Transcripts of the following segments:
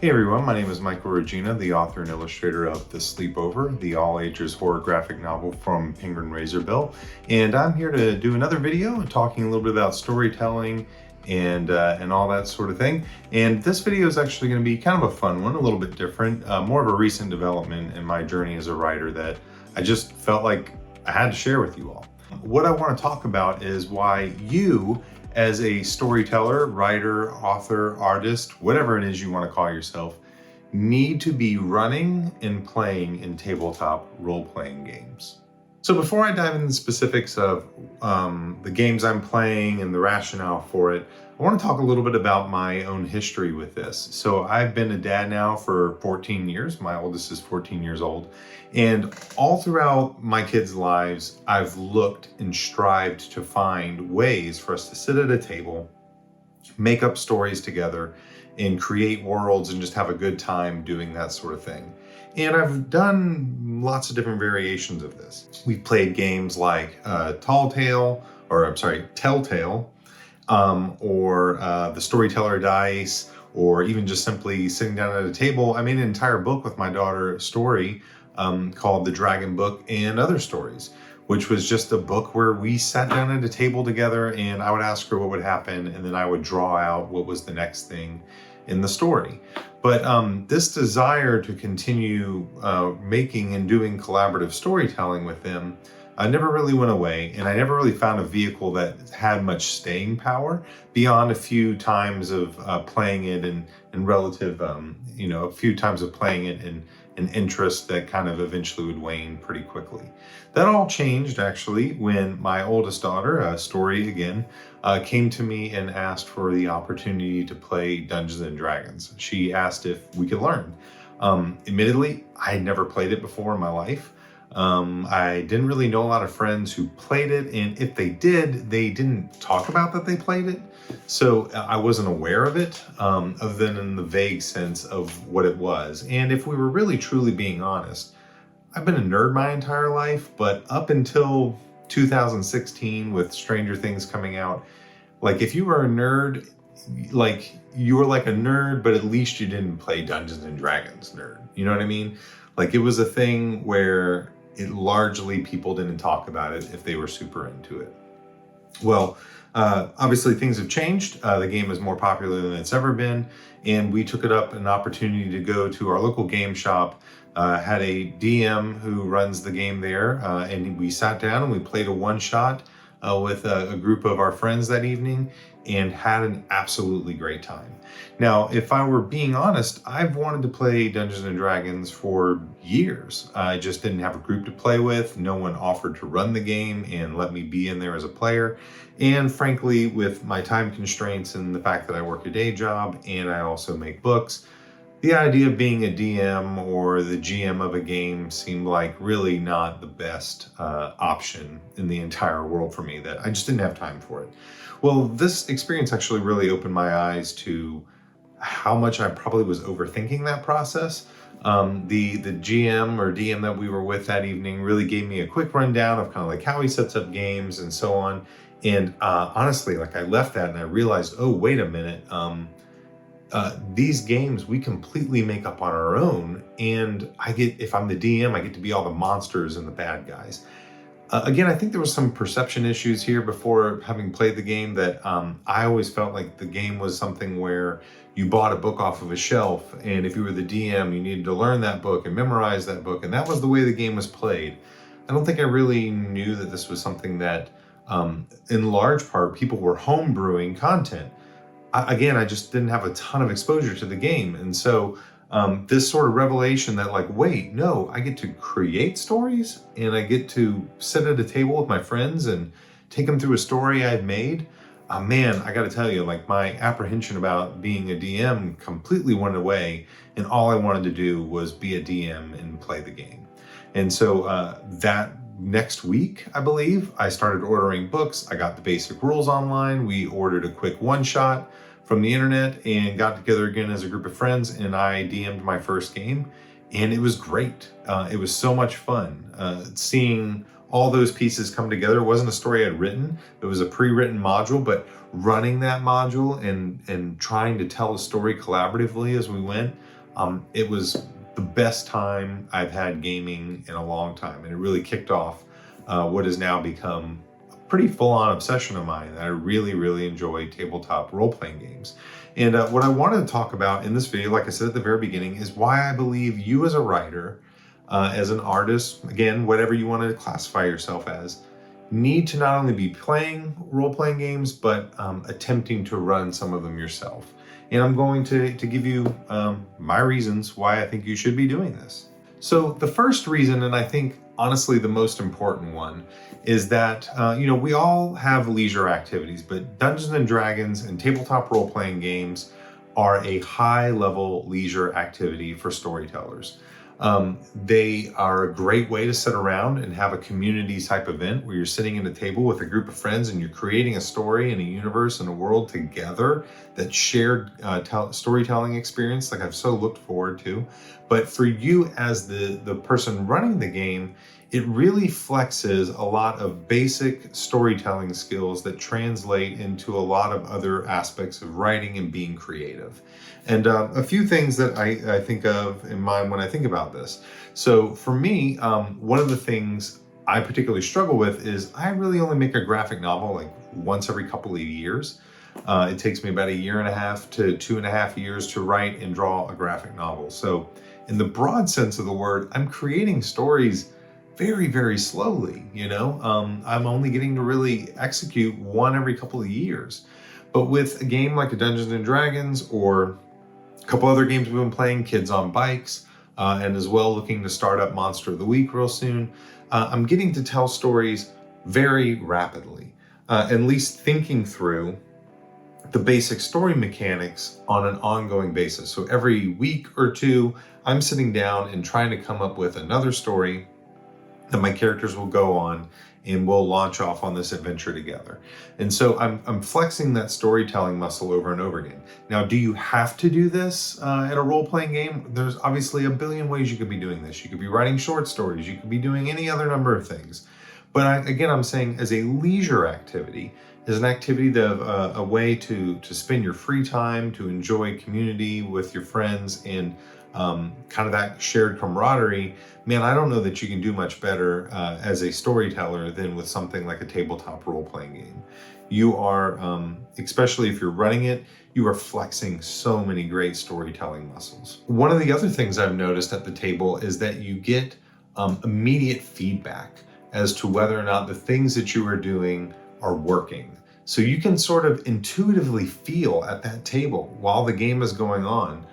Hey everyone, my name is Michael Regina, the author and illustrator of The Sleepover, the all-ages horror graphic novel from Penguin Razorbill, and I'm here to do another video talking a little bit about storytelling and all that sort of thing. And this video is actually going to be kind of a fun one, a little bit different, more of a recent development in my journey as a writer that I just felt like I had to share with you all. What I want to talk about is why you, as a storyteller, writer, author, artist, whatever it is you want to call yourself, need to be running and playing in tabletop role-playing games. So before I dive into the specifics of the games I'm playing and the rationale for it, I want to talk a little bit about my own history with this. So I've been a dad now for 14 years. My oldest is 14 years old. And all throughout my kids' lives, I've looked and strived to find ways for us to sit at a table, make up stories together, and create worlds and just have a good time doing that sort of thing. And I've done lots of different variations of this. We've played games like Telltale, or the Storyteller dice, or even just simply sitting down at a table. I made an entire book with my daughter, Story, called The Dragon Book and Other Stories, which was just a book where we sat down at a table together and I would ask her what would happen, and then I would draw out what was the next thing in the story. But this desire to continue making and doing collaborative storytelling with them never really went away, and I never really found a vehicle that had much staying power beyond a few times of playing it in relative, a few times of playing it in an interest that kind of eventually would wane pretty quickly. That all changed actually when my oldest daughter, Story again, came to me and asked for the opportunity to play Dungeons and Dragons. She asked if we could learn. Admittedly, I had never played it before in my life. I didn't really know a lot of friends who played it, and if they did, they didn't talk about that they played it. So I wasn't aware of it, other than in the vague sense of what it was. And if we were really truly being honest, I've been a nerd my entire life, but up until 2016 with Stranger Things coming out, like if you were a nerd, like you were like a nerd, but at least you didn't play Dungeons and Dragons nerd. You know what I mean? Like it was a thing where it largely people didn't talk about it if they were super into it. Well, obviously things have changed. The game is more popular than it's ever been, and we took it up an opportunity to go to our local game shop, had a DM who runs the game there, and we sat down and we played a one-shot with a group of our friends that evening and had an absolutely great time. Now, if I were being honest, I've wanted to play Dungeons and Dragons for years. I just didn't have a group to play with. No one offered to run the game and let me be in there as a player. And frankly, with my time constraints and the fact that I work a day job and I also make books, the idea of being a DM or the GM of a game seemed like really not the best option in the entire world for me, that I just didn't have time for it. Well, this experience actually really opened my eyes to how much I probably was overthinking that process. The GM or DM that we were with that evening really gave me a quick rundown of kind of like how he sets up games and so on. And honestly, like I left that and I realized, oh, wait a minute. These games we completely make up on our own, and if I'm the DM, I get to be all the monsters and the bad guys. Again, I think there was some perception issues here before having played the game, that I always felt like the game was something where you bought a book off of a shelf, and if you were the DM, you needed to learn that book and memorize that book, and that was the way the game was played. I don't think I really knew that this was something that, in large part, people were homebrewing content. I just didn't have a ton of exposure to the game. And so this sort of revelation that like, wait, no, I get to create stories and I get to sit at a table with my friends and take them through a story I've made. Man, I got to tell you, like my apprehension about being a DM completely went away, and all I wanted to do was be a DM and play the game. And so that next week, I believe, I started ordering books. I got the basic rules online. We ordered a quick one-shot from the internet and got together again as a group of friends, and I DM'd my first game, and it was great. It was so much fun seeing all those pieces come together. It wasn't a story I'd written. It was a pre-written module, but running that module and trying to tell a story collaboratively as we went, it was the best time I've had gaming in a long time. And it really kicked off what has now become a pretty full-on obsession of mine. I really, really enjoy tabletop role-playing games. And what I wanted to talk about in this video, like I said at the very beginning, is why I believe you as a writer, as an artist, again, whatever you want to classify yourself as, need to not only be playing role-playing games, but attempting to run some of them yourself. And I'm going to give you my reasons why I think you should be doing this. So the first reason, and I think honestly the most important one, is that we all have leisure activities, but Dungeons and Dragons and tabletop role-playing games are a high-level leisure activity for storytellers. They are a great way to sit around and have a community type event where you're sitting at a table with a group of friends and you're creating a story and a universe and a world together, that shared storytelling experience like I've so looked forward to. But for you as the person running the game, it really flexes a lot of basic storytelling skills that translate into a lot of other aspects of writing and being creative. And a few things that I think of in mind when I think about this. So for me, one of the things I particularly struggle with is I really only make a graphic novel like once every couple of years. It takes me about 1.5 to 2.5 years to write and draw a graphic novel. So in the broad sense of the word, I'm creating stories very, very slowly. I'm only getting to really execute one every couple of years. But with a game like a Dungeons and Dragons, or a couple other games we've been playing, Kids on Bikes, and as well looking to start up Monster of the Week real soon, I'm getting to tell stories very rapidly, at least thinking through the basic story mechanics on an ongoing basis. So every week or two, I'm sitting down and trying to come up with another story that my characters will go on, and we'll launch off on this adventure together. And so I'm flexing that storytelling muscle over and over again. Now, do you have to do this in a role-playing game? There's obviously a billion ways you could be doing this. You could be writing short stories. You could be doing any other number of things. But I'm saying as a leisure activity, as an activity that a way to spend your free time, to enjoy community with your friends, and kind of that shared camaraderie, man, I don't know that you can do much better as a storyteller than with something like a tabletop role-playing game. You are, especially if you're running it, you are flexing so many great storytelling muscles. One of the other things I've noticed at the table is that you get immediate feedback as to whether or not the things that you are doing are working. So you can sort of intuitively feel at that table while the game is going on,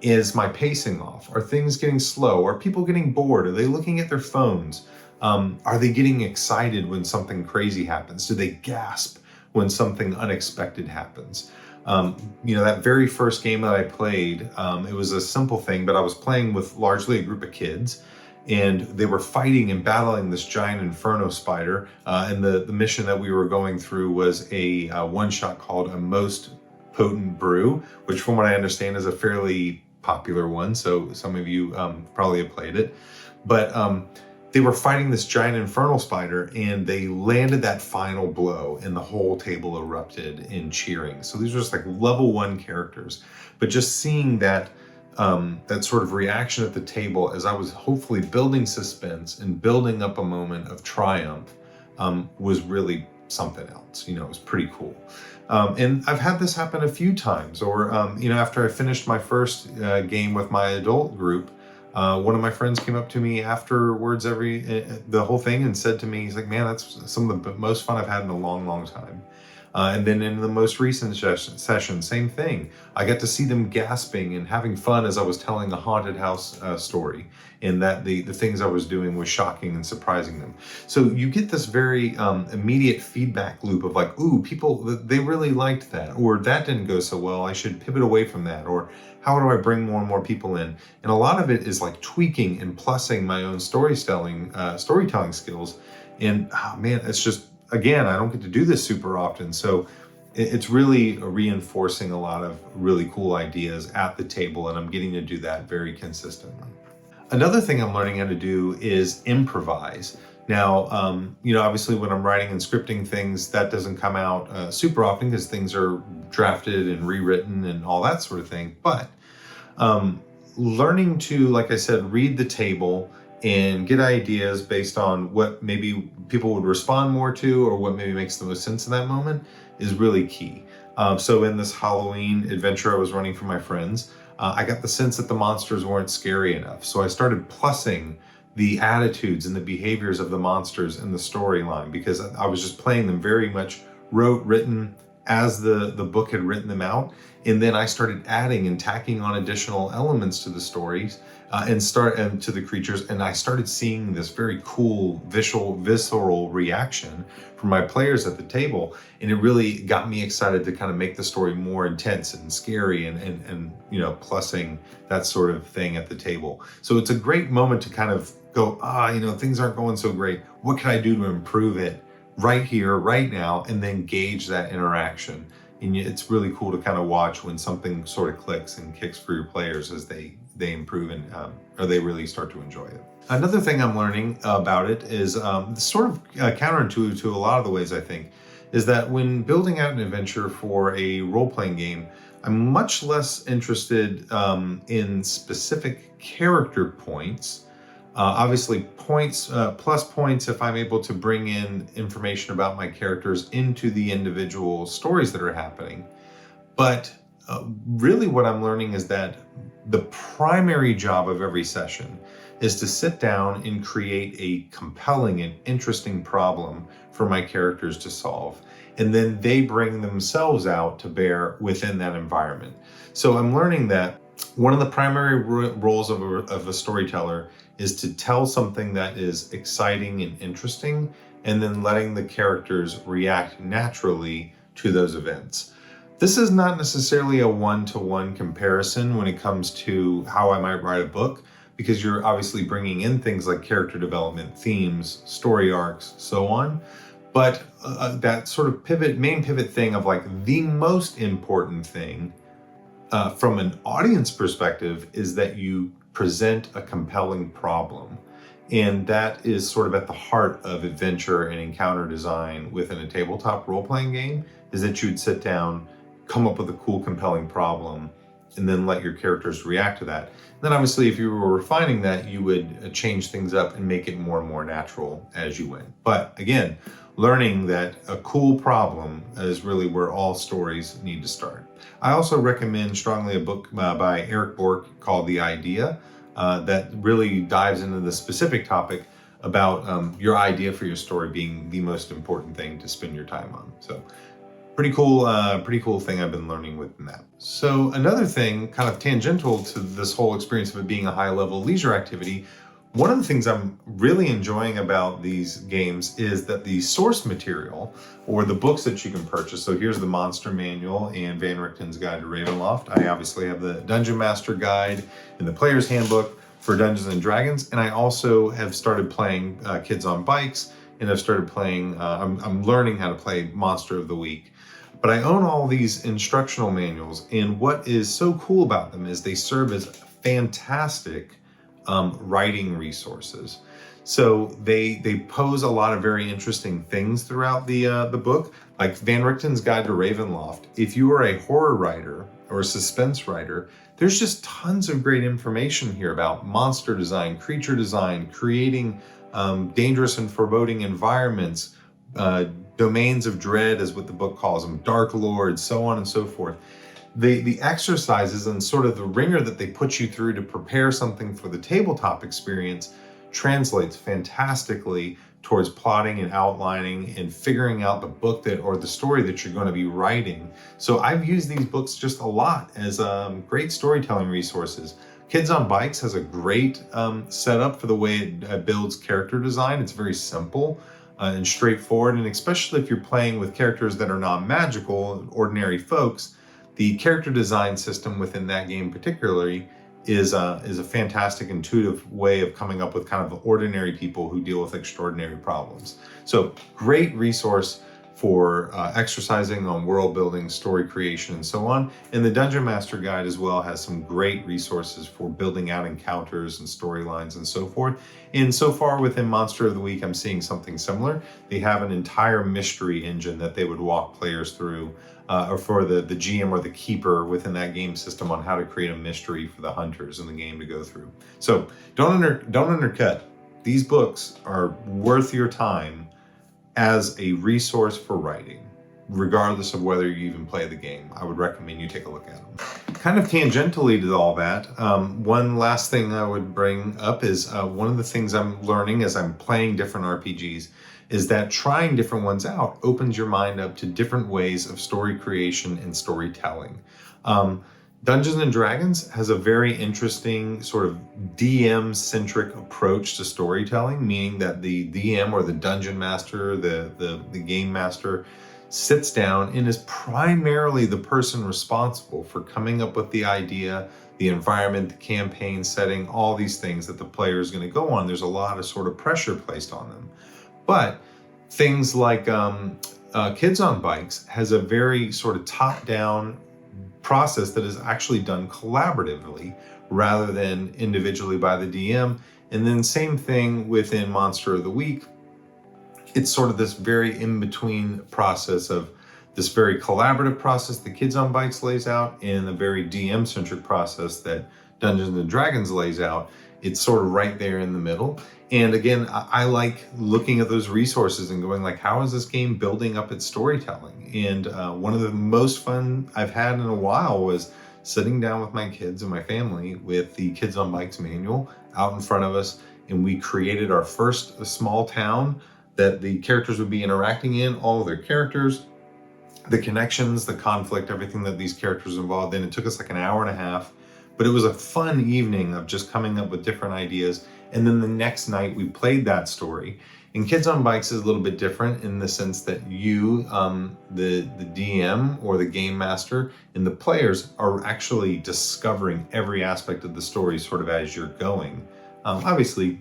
is my pacing off? Are things getting slow? Are people getting bored? Are they looking at their phones? Are they getting excited when something crazy happens? Do they gasp when something unexpected happens? That very first game that I played, it was a simple thing, but I was playing with largely a group of kids, and they were fighting and battling this giant inferno spider. And the mission that we were going through was a one-shot called A Most Potent Brew, which from what I understand is a fairly popular one, so some of you probably have played it. But they were fighting this giant infernal spider, and they landed that final blow, and the whole table erupted in cheering. So these were just like level 1 characters, but just seeing that that sort of reaction at the table as I was hopefully building suspense and building up a moment of triumph was really something else. It was pretty cool. And I've had this happen a few times, or after I finished my first game with my adult group, one of my friends came up to me afterwards, the whole thing, and said to me, he's like, man, that's some of the most fun I've had in a long, long time. And then in the most recent session, same thing. I got to see them gasping and having fun as I was telling a haunted house story, and that the things I was doing was shocking and surprising them. So you get this very immediate feedback loop of like, ooh, people, they really liked that, or that didn't go so well, I should pivot away from that, or how do I bring more and more people in? And a lot of it is like tweaking and plussing my own storytelling skills. And man, it's just, again, I don't get to do this super often. So it's really reinforcing a lot of really cool ideas at the table, and I'm getting to do that very consistently. Another thing I'm learning how to do is improvise. Now, obviously when I'm writing and scripting things, that doesn't come out super often because things are drafted and rewritten and all that sort of thing. But um, learning to, like I said, read the table and get ideas based on what maybe people would respond more to or what maybe makes the most sense in that moment is really key. So in this Halloween adventure I was running for my friends, I got the sense that the monsters weren't scary enough. So I started plussing the attitudes and the behaviors of the monsters in the storyline because I was just playing them very much written as the book had written them out. And then I started adding and tacking on additional elements to the stories and to the creatures. And I started seeing this very cool visceral reaction from my players at the table. And it really got me excited to kind of make the story more intense and scary and plussing that sort of thing at the table. So it's a great moment to kind of go, things aren't going so great. What can I do to improve it right here, right now, and then gauge that interaction. And it's really cool to kind of watch when something sort of clicks and kicks for your players as they improve and or they really start to enjoy it. Another thing I'm learning about it is sort of counterintuitive to a lot of the ways I think, is that when building out an adventure for a role-playing game, I'm much less interested in specific character points. Obviously, points, plus points if I'm able to bring in information about my characters into the individual stories that are happening. But really what I'm learning is that the primary job of every session is to sit down and create a compelling and interesting problem for my characters to solve. And then they bring themselves out to bear within that environment. So I'm learning that one of the primary roles of a storyteller is to tell something that is exciting and interesting, and then letting the characters react naturally to those events. This is not necessarily a one-to-one comparison when it comes to how I might write a book, because you're obviously bringing in things like character development, themes, story arcs, so on. But that sort of main pivot thing of like the most important thing from an audience perspective is that you present a compelling problem. And that is sort of at the heart of adventure and encounter design within a tabletop role-playing game, is that you'd sit down, come up with a cool, compelling problem, and then let your characters react to that. And then obviously, if you were refining that, you would change things up and make it more and more natural as you went. But again, learning that a cool problem is really where all stories need to start. I also recommend strongly a book by Eric Bork called The Idea that really dives into the specific topic about your idea for your story being the most important thing to spend your time on. So pretty cool thing I've been learning within that. So another thing kind of tangential to this whole experience of it being a high level leisure activity, one of the things I'm really enjoying about these games is that the source material, or the books that you can purchase, so here's the Monster Manual and Van Richten's Guide to Ravenloft. I obviously have the Dungeon Master Guide and the Player's Handbook for Dungeons and Dragons, and I also have started playing Kids on Bikes, and I've started playing, I'm learning how to play Monster of the Week. But I own all these instructional manuals, and what is so cool about them is they serve as fantastic writing resources. So they pose a lot of very interesting things throughout the book, like Van Richten's Guide to Ravenloft. If you are a horror writer or a suspense writer, there's just tons of great information here about monster design, creature design, creating dangerous and foreboding environments, domains of dread is what the book calls them, dark lords, so on and so forth. The exercises and sort of the ringer that they put you through to prepare something for the tabletop experience translates fantastically towards plotting and outlining and figuring out the book or the story that you're going to be writing. So I've used these books just a lot as great storytelling resources. Kids on Bikes has a great setup for the way it builds character design. It's very simple and straightforward, and especially if you're playing with characters that are non-magical, ordinary folks, the character design system within that game particularly is a fantastic intuitive way of coming up with kind of ordinary people who deal with extraordinary problems. So great resource for exercising on world building, story creation, and so on. And the Dungeon Master Guide as well has some great resources for building out encounters and storylines and so forth. And so far within Monster of the Week, I'm seeing something similar. They have an entire mystery engine that they would walk players through, or for the GM or the keeper within that game system on how to create a mystery for the hunters in the game to go through. So don't undercut. These books are worth your time as a resource for writing, regardless of whether you even play the game. I would recommend you take a look at them. Kind of tangentially to all that, one last thing I would bring up is one of the things I'm learning as I'm playing different RPGs is that trying different ones out opens your mind up to different ways of story creation and storytelling. Dungeons and Dragons has a very interesting sort of DM-centric approach to storytelling, meaning that the DM or the dungeon master, the game master, sits down and is primarily the person responsible for coming up with the idea, the environment, the campaign setting, all these things that the player is going to go on. There's a lot of sort of pressure placed on them. But things like Kids on Bikes has a very sort of top-down process that is actually done collaboratively rather than individually by the DM. And then same thing within Monster of the Week. It's sort of this very in-between process of this very collaborative process that Kids on Bikes lays out and a very DM-centric process that Dungeons and Dragons lays out. It's sort of right there in the middle. And again, I like looking at those resources and going like, how is this game building up its storytelling? And one of the most fun I've had in a while was sitting down with my kids and my family with the Kids on Bikes manual out in front of us. And we created our first small town that the characters would be interacting in, all of their characters, the connections, the conflict, everything that these characters involved in. It took us like an hour and a half, but it was a fun evening of just coming up with different ideas. And then the next night we played that story. And Kids on Bikes is a little bit different in the sense that you, the DM or the game master, and the players are actually discovering every aspect of the story sort of as you're going. Obviously,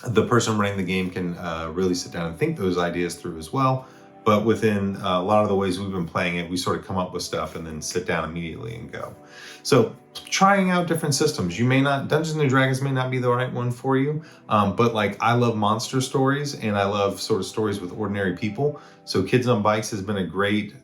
the person running the game can really sit down and think those ideas through as well. But within a lot of the ways we've been playing it, we sort of come up with stuff and then sit down immediately and go. So trying out different systems. Dungeons and Dragons may not be the right one for you, but like I love monster stories and I love sort of stories with ordinary people. So Kids on Bikes has been a great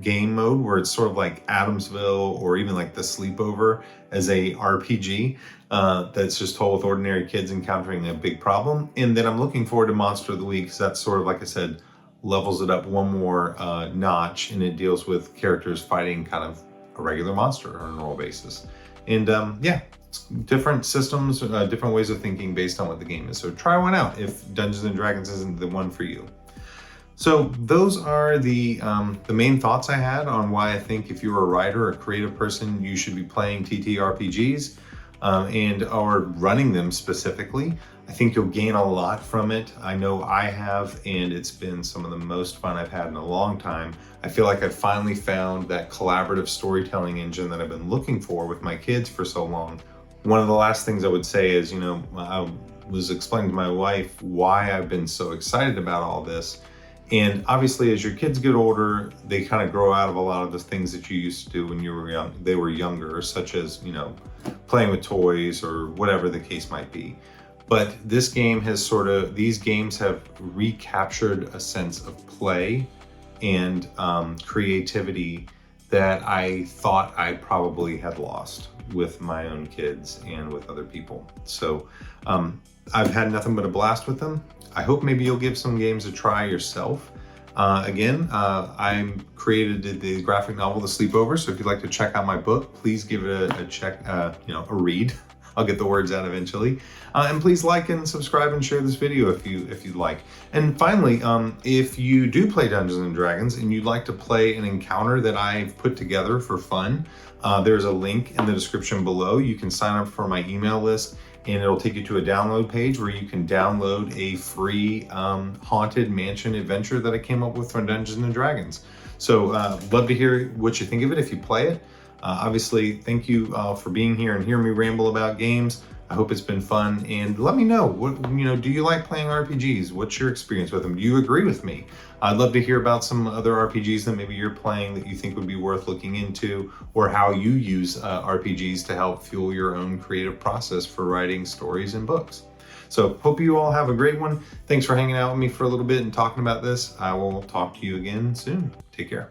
game mode where it's sort of like Adamsville or even like The Sleepover as a RPG that's just told with ordinary kids encountering a big problem. And then I'm looking forward to Monster of the Week because that's sort of, like I said, levels it up one more notch, and it deals with characters fighting kind of a regular monster on a normal basis. And yeah, different systems, different ways of thinking based on what the game is. So try one out if Dungeons and Dragons isn't the one for you. So those are the main thoughts I had on why I think if you're a writer or creative person, you should be playing TTRPGs and or running them specifically. I think you'll gain a lot from it. I know I have, and it's been some of the most fun I've had in a long time. I feel like I've finally found that collaborative storytelling engine that I've been looking for with my kids for so long. One of the last things I would say is, I was explaining to my wife why I've been so excited about all this. And obviously, as your kids get older, they kind of grow out of a lot of the things that you used to do when you were young. They were younger, such as, playing with toys or whatever the case might be. But these games have recaptured a sense of play and creativity that I thought I probably had lost with my own kids and with other people. So I've had nothing but a blast with them. I hope maybe you'll give some games a try yourself. I created the graphic novel, The Sleepover. So if you'd like to check out my book, please give it a check, a read. I'll get the words out eventually. And please like and subscribe and share this video if you'd like. And finally, if you do play Dungeons and Dragons and you'd like to play an encounter that I've put together for fun, there's a link in the description below. You can sign up for my email list and it'll take you to a download page where you can download a free haunted mansion adventure that I came up with for Dungeons and Dragons. So love to hear what you think of it if you play it. Obviously, thank you for being here and hearing me ramble about games. I hope it's been fun, and let me know, do you like playing RPGs? What's your experience with them? Do you agree with me? I'd love to hear about some other RPGs that maybe you're playing that you think would be worth looking into, or how you use RPGs to help fuel your own creative process for writing stories and books. So hope you all have a great one. Thanks for hanging out with me for a little bit and talking about this. I will talk to you again soon. Take care.